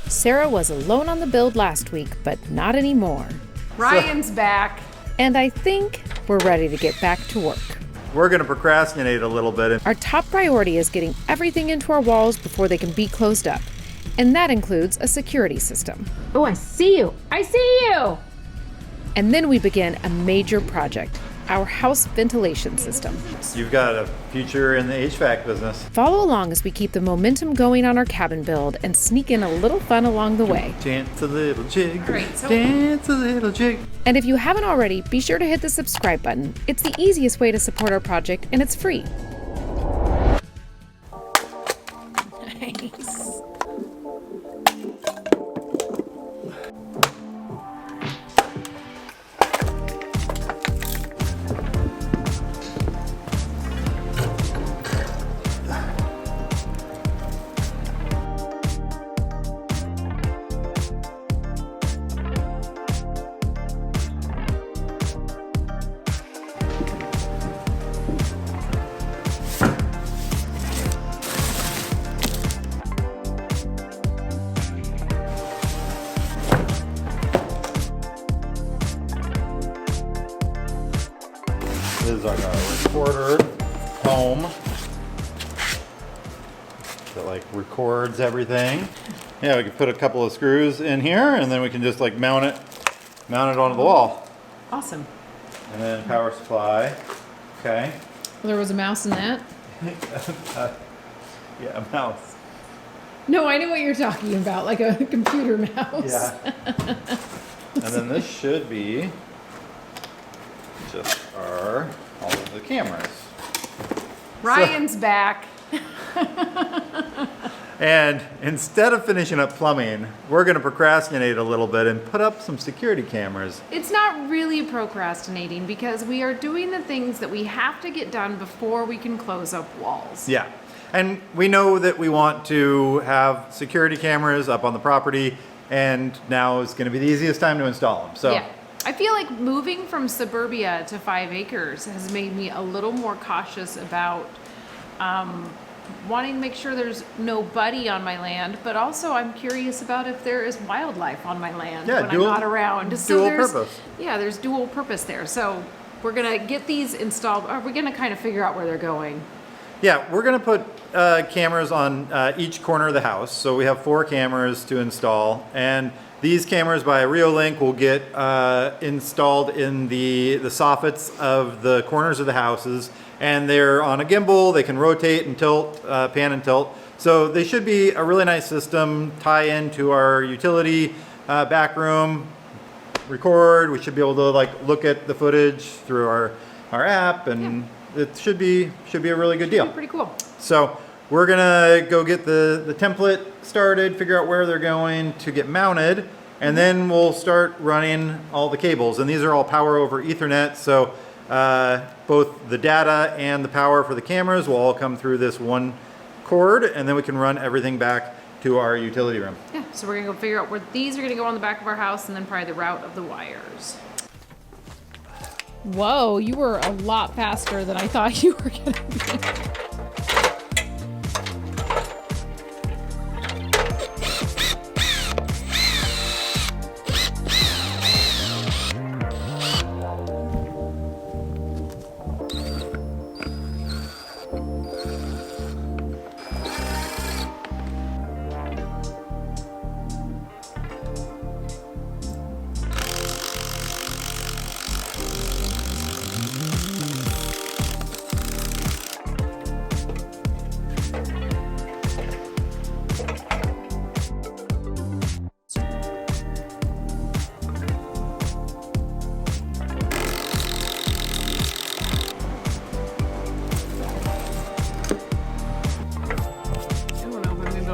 Sarah was alone on the build last week, but not anymore. Ryan's back. And I think we're ready to get back to work. We're going to procrastinate a little bit. Our top priority is getting everything into our walls before they can be closed up. And that includes a security system. Oh, I see you. I see you. And then we begin a major project, our house ventilation system. You've got a future in the HVAC business. Follow along as we keep the momentum going on our cabin build and sneak in a little fun along the way. Dance a little jig, Great, dance a little jig. And if you haven't already, be sure to hit the subscribe button. It's the easiest way to support our project, and it's free. Nice. This is our recorder home that like records everything. Yeah, we can put a couple of screws in here and then we can just like mount it onto the wall. Awesome. And then power supply. Okay. Well, there was a mouse in that. Yeah, a mouse. No, I know what you're talking about, like a computer mouse. Yeah. And then this should be just all of the cameras. Ryan's back. And instead of finishing up plumbing, we're going to procrastinate a little bit and put up some security cameras. It's not really procrastinating because we are doing the things that we have to get done before we can close up walls. Yeah. And we know that we want to have security cameras up on the property, and now is going to be the easiest time to install them. So Yeah. I feel like moving from suburbia to 5 acres has made me a little more cautious about wanting to make sure there's nobody on my land, but also I'm curious about if there is wildlife on my land when I'm not around. Dual purpose. Yeah, there's dual purpose there. So we're gonna get these installed. Are we gonna kind of figure out where they're going? Yeah, we're going to put cameras on each corner of the house. So we have 4 cameras to install, and these cameras by Reolink will get installed in the soffits of the corners of the houses, and they're on a gimbal. They can rotate and tilt, pan and tilt. So they should be a really nice system, tie into our utility back room, record. We should be able to like look at the footage through our app, and it should be a really good deal. Pretty cool. So we're gonna go get the template started, figure out where they're going to get mounted, and then we'll start running all the cables. And these are all power over Ethernet, so both the data and the power for the cameras will all come through this one cord, and then we can run everything back to our utility room. Yeah, so we're gonna go figure out where these are gonna go on the back of our house and then probably the route of the wires. Whoa, you were a lot faster than I thought you were gonna be.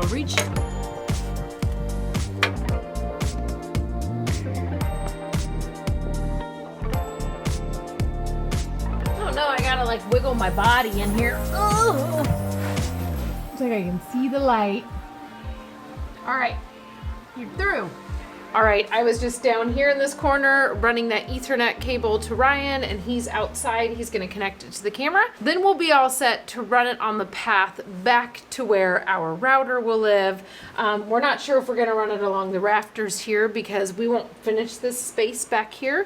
Reach. Oh no, I gotta like wiggle my body in here. Oh, looks like I can see the light. All right, you're through. All right, I was just down here in this corner running that Ethernet cable to Ryan, and he's outside. He's gonna connect it to the camera. Then we'll be all set to run it on the path back to where our router will live. We're not sure if we're gonna run it along the rafters here because we won't finish this space back here,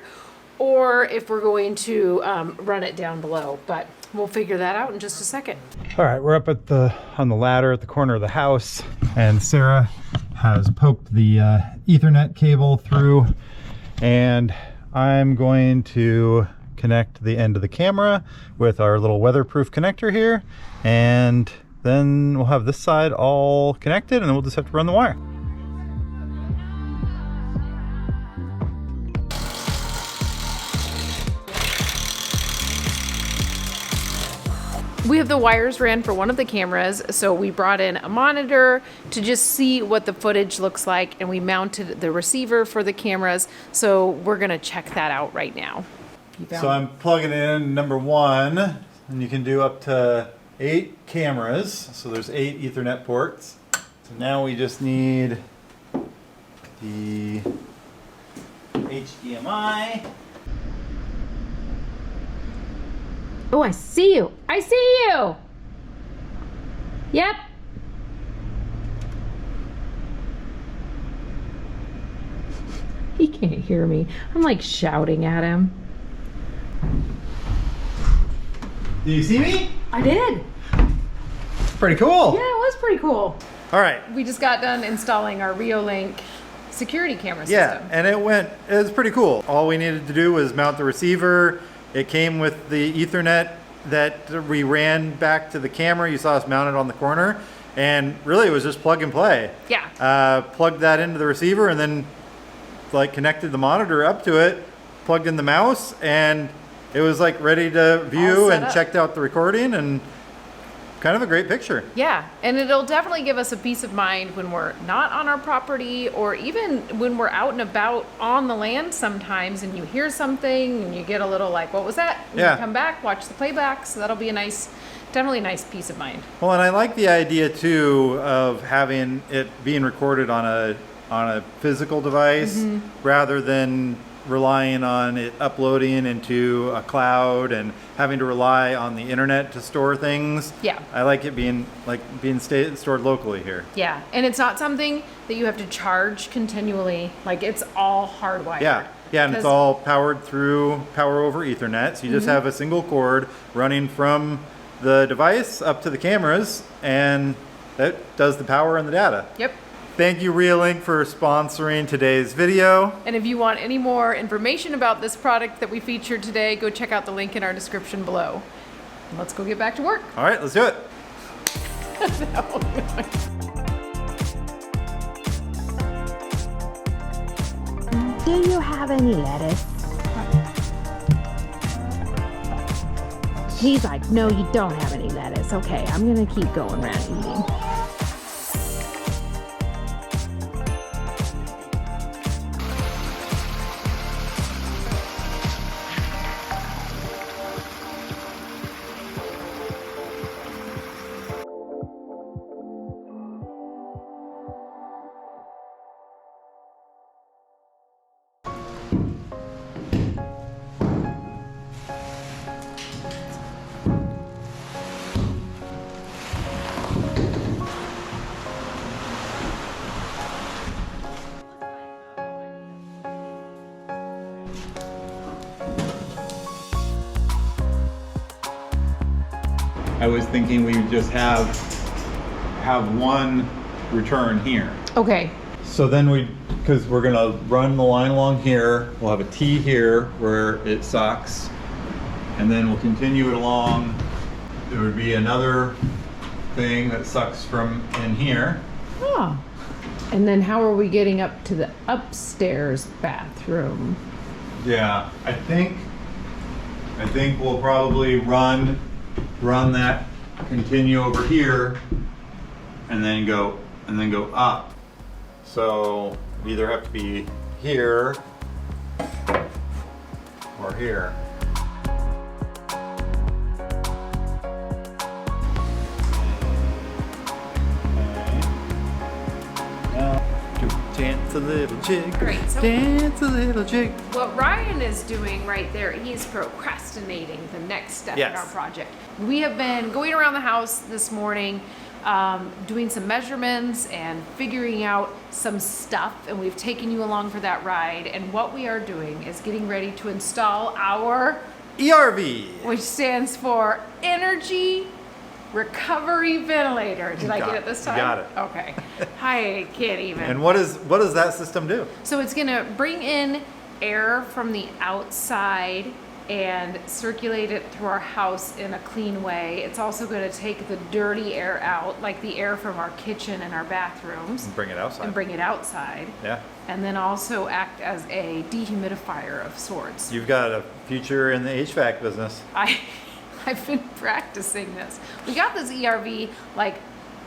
or if we're going to run it down below, but we'll figure that out in just a second. All right, we're up on the ladder at the corner of the house, and Sarah has poked the Ethernet cable through, and I'm going to connect the end of the camera with our little weatherproof connector here, and then we'll have this side all connected, and then we'll just have to run the wire. We have the wires ran for one of the cameras, so we brought in a monitor to just see what the footage looks like, and we mounted the receiver for the cameras, so we're gonna check that out right now. So I'm plugging in number 1, and you can do up to 8 cameras, so there's 8 Ethernet ports. So now we just need the HDMI. Oh, I see you. I see you. Yep. He can't hear me. I'm like shouting at him. Do you see me? I did. Pretty cool. Yeah, it was pretty cool. All right. We just got done installing our Reolink security camera system. Yeah, and it was pretty cool. All we needed to do was mount the receiver. It came with the Ethernet that we ran back to the camera. You saw us mounted on the corner, and really it was just plug and play. Yeah. Plugged that into the receiver, and then like connected the monitor up to it, plugged in the mouse, and it was like ready to view, and checked out the recording, and kind of a great picture. Yeah, and it'll definitely give us a peace of mind when we're not on our property, or even when we're out and about on the land sometimes and you hear something and you get a little like, what was that? And Yeah. you come back, watch the playback, so that'll be definitely a nice peace of mind. Well, and I like the idea too of having it being recorded on a physical device rather than relying on it uploading into a cloud and having to rely on the internet to store things. Yeah. I like it being stored locally here. Yeah, and it's not something that you have to charge continually. Like, it's all hardwired. Yeah, and it's all powered through power over Ethernet. So you just have a single cord running from the device up to the cameras, and that does the power and the data. Yep. Thank you, Reolink, for sponsoring today's video. And if you want any more information about this product that we featured today, go check out the link in our description below. And let's go get back to work. All right, let's do it. Do you have any lettuce? He's like, no, you don't have any lettuce. Okay, I'm gonna keep going around eating. I was thinking we would just have one return here. Okay. So then because we're gonna run the line along here, we'll have a T here where it sucks, and then we'll continue it along. There would be another thing that sucks from in here. Oh. And then how are we getting up to the upstairs bathroom? Yeah, I think we'll probably run that, continue over here, and then go up. So we either have to be here or here. Okay. Now, Dance a little jig. Great, so- Dance a little jig. What Ryan is doing right there, he's procrastinating the next step in Yes. our project. We have been going around the house this morning, doing some measurements and figuring out some stuff, and we've taken you along for that ride. And what we are doing is getting ready to install our, ERV. which stands for Energy Recovery Ventilator. Did I get it this time? You got it. Okay. I can't even. And what does that system do? So it's gonna bring in air from the outside and circulate it through our house in a clean way. It's also gonna take the dirty air out, like the air from our kitchen and our bathrooms, Bring it outside. and bring it outside. Yeah. And then also act as a dehumidifier of sorts. You've got a future in the HVAC business. I've been practicing this. We got this ERV like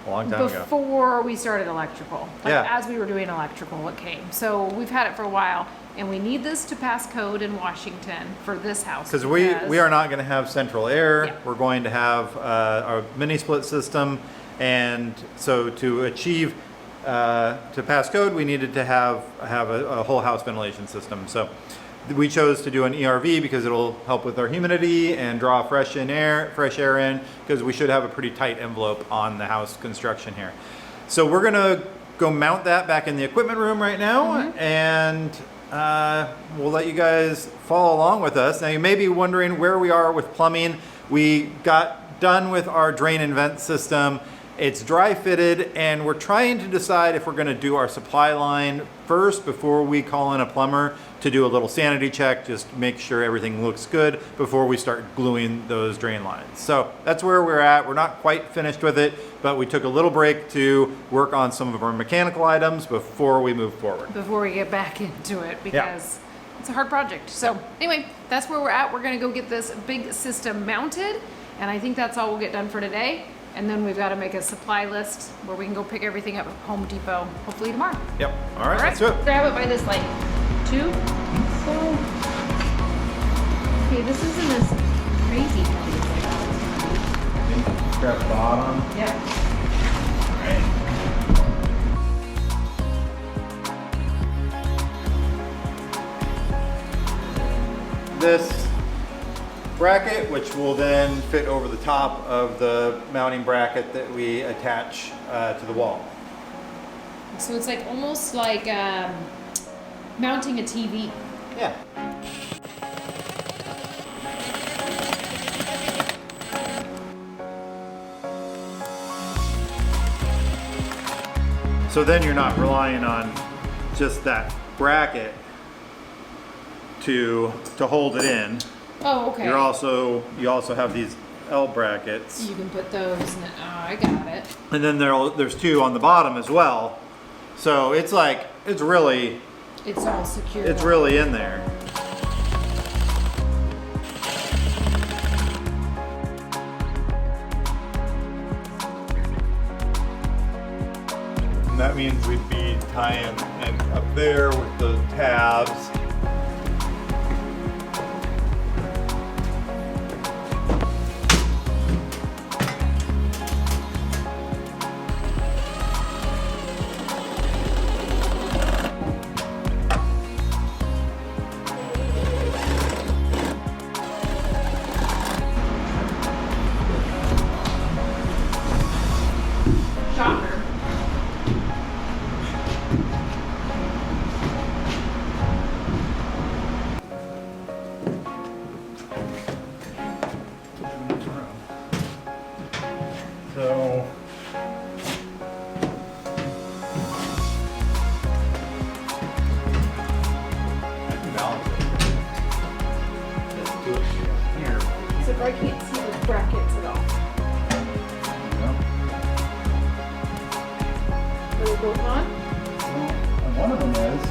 A long time ago. before we started electrical. Like Yeah. as we were doing electrical, it came. So we've had it for a while, and we need this to pass code in Washington for this house. Because we are not going to have central air. Yeah. We're going to have our mini split system, and so to achieve to pass code, we needed to have a whole house ventilation system. So we chose to do an ERV because it'll help with our humidity and draw fresh air in, because we should have a pretty tight envelope on the house construction here. So we're gonna go mount that back in the equipment room right now, and we'll let you guys follow along with us. Now you may be wondering where we are with plumbing. We got done with our drain and vent system. It's dry fitted, and we're trying to decide if we're gonna do our supply line first before we call in a plumber to do a little sanity check, just make sure everything looks good before we start gluing those drain lines. So that's where we're at. We're not quite finished with it, but we took a little break to work on some of our mechanical items before we move forward. Before we get back into it, because it's a hard project. So anyway, that's where we're at. We're gonna go get this big system mounted, and I think that's all we'll get done for today. And then we've got to make a supply list where we can go pick everything up at Home Depot, hopefully tomorrow. Yep, all right, let's do it. Grab it by this light. Tube. So, okay, this isn't as crazy heavy as I thought it was gonna be. Grab the bottom. Yep. This bracket, which will then fit over the top of the mounting bracket that we attach to the wall. So it's like almost like mounting a TV. Yeah. So then you're not relying on just that bracket to hold it in. Oh, okay. You also have these L brackets, You can put those in it. Oh, I got it. and then there's two on the bottom as well. So it's really It's all secure. in there. And that means we'd be tying in up there with the tabs. Shocker. So I can balance it. Let's do it here. Except I can't see the brackets at all. Are they both on? And one of them is.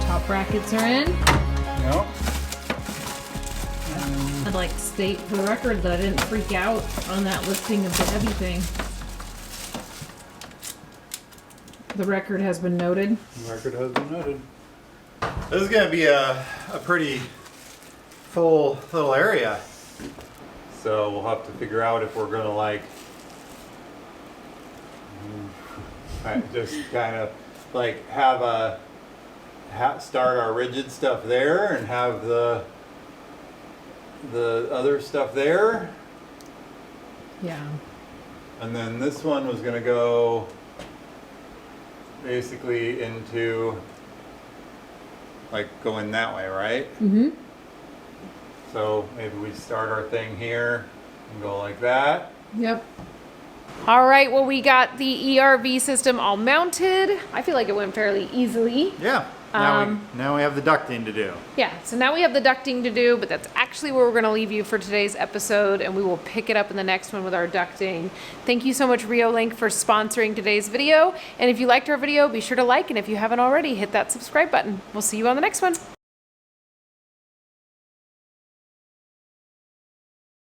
Top brackets are in. No. I'd like to state for the record that I didn't freak out on that lifting of the heavy thing. The record has been noted. Record has been noted. This is going to be a pretty full little area. So we'll have to figure out if we're gonna like just kind of like have start our rigid stuff there and have the other stuff there. Yeah. And then this one was gonna go basically into like going that way, right? Mm-hmm. So maybe we start our thing here and go like that. Yep. All right, well, we got the ERV system all mounted. I feel like it went fairly easily. Yeah. Now we have the ducting to do. Yeah, so now we have the ducting to do, but that's actually where we're going to leave you for today's episode, and we will pick it up in the next one with our ducting. Thank you so much, Reolink, for sponsoring today's video. And if you liked our video, be sure to like, and if you haven't already, hit that subscribe button. We'll see you on the next one.